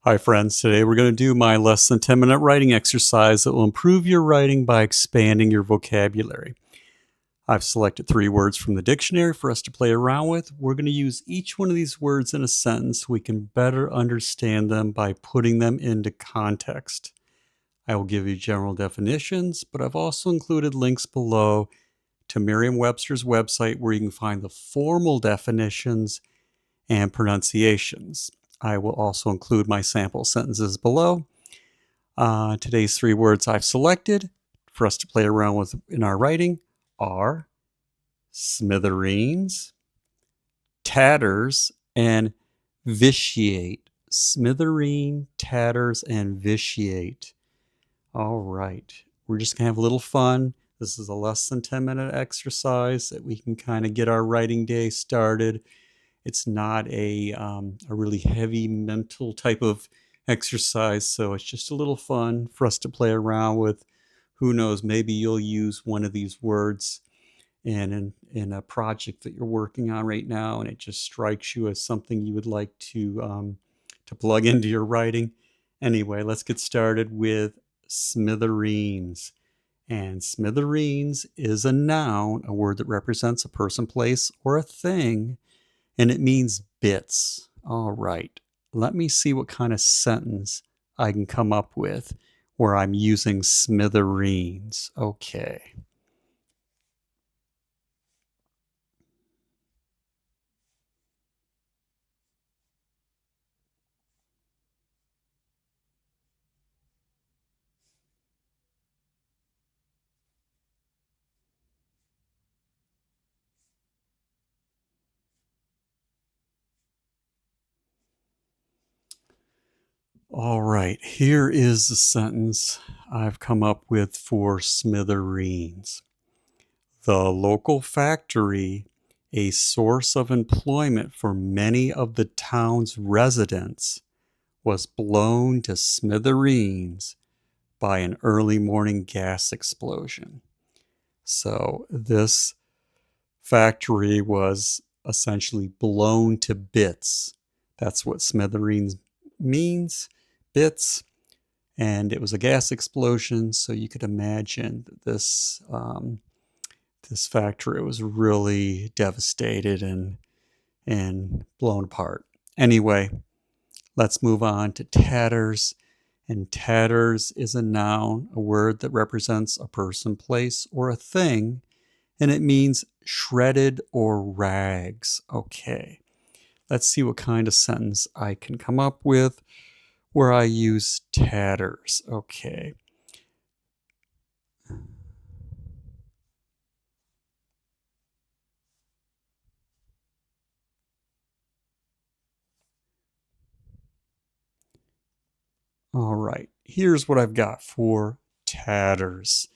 Hi friends, today we're going to do my less than 10-minute writing exercise that will improve your writing by expanding your vocabulary. I've selected 3 words from the dictionary for us to play around with. We're going to use each one of these words in a sentence so we can better understand them by putting them into context. I will give you general definitions, but I've also included links below to Merriam-Webster's website where you can find the formal definitions and pronunciations. I will also include my sample sentences below. Today's 3 words I've selected for us to play around with in our writing are smithereens, tatters, and vitiate. Smithereen, tatters, and vitiate. All right, we're just going to have a little fun. This is a less than 10-minute exercise that we can kind of get our writing day started. It's not a really heavy mental type of exercise, so it's just a little fun for us to play around with. Who knows, maybe you'll use one of these words in a project that you're working on right now, and it just strikes you as something you would like to plug into your writing. Anyway, let's get started with smithereens. And smithereens is a noun, a word that represents a person, place, or a thing. And it means bits. All right, let me see what kind of sentence I can come up with where I'm using smithereens. Okay. All right, here is the sentence I've come up with for smithereens. The local factory, a source of employment for many of the town's residents, was blown to smithereens by an early morning gas explosion. So this factory was essentially blown to bits. That's what smithereens means, bits. And it was a gas explosion, so you could imagine that this factory was really devastated and blown apart. Anyway, let's move on to tatters. And tatters is a noun, a word that represents a person, place, or a thing, and it means shredded or rags. Okay, let's see what kind of sentence I can come up with where I use tatters. Okay. All right, here's what I've got for tatters.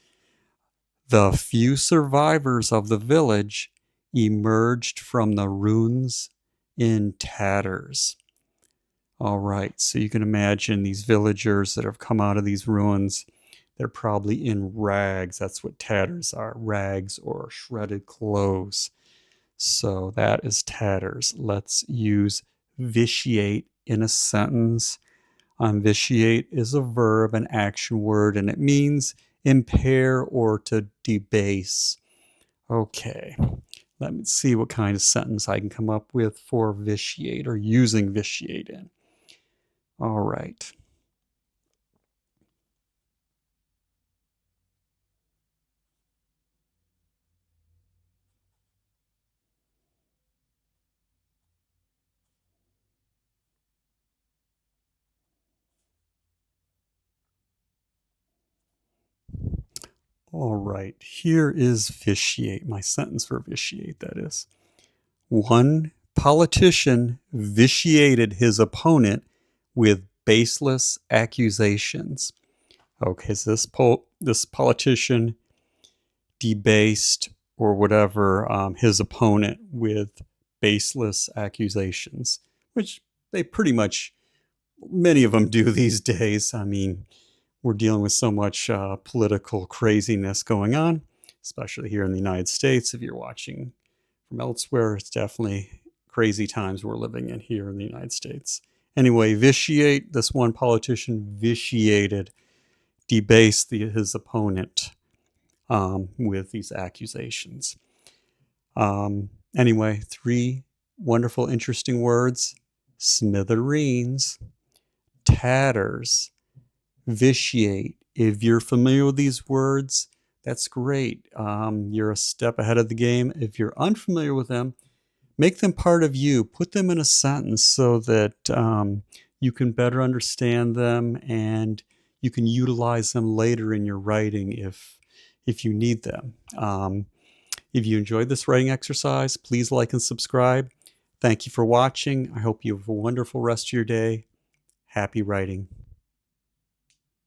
The few survivors of the village emerged from the ruins in tatters. All right, so you can imagine these villagers that have come out of these ruins. They're probably in rags. That's what tatters are, rags or shredded clothes. So that is tatters. Let's use vitiate in a sentence. Vitiate is a verb, an action word, and it means impair or to debase. Okay, let me see what kind of sentence I can come up with for vitiate or using vitiate in. All right. All right, here is vitiate, my sentence for vitiate, that is. One politician vitiated his opponent with baseless accusations. Okay, so this politician debased or whatever his opponent with baseless accusations, which they pretty much, many of them do these days. I mean, we're dealing with so much political craziness going on, especially here in the United States. If you're watching from elsewhere, it's definitely crazy times we're living in here in the United States. Anyway, vitiate, this one politician vitiated, debased his opponent with these accusations. Anyway, 3 wonderful, interesting words: smithereens, tatters, vitiate. If you're familiar with these words, that's great. You're a step ahead of the game. If you're unfamiliar with them, make them part of you. Put them in a sentence so that you can better understand them and you can utilize them later in your writing if you need them. If you enjoyed this writing exercise, please like and subscribe. Thank you for watching. I hope you have a wonderful rest of your day. Happy writing.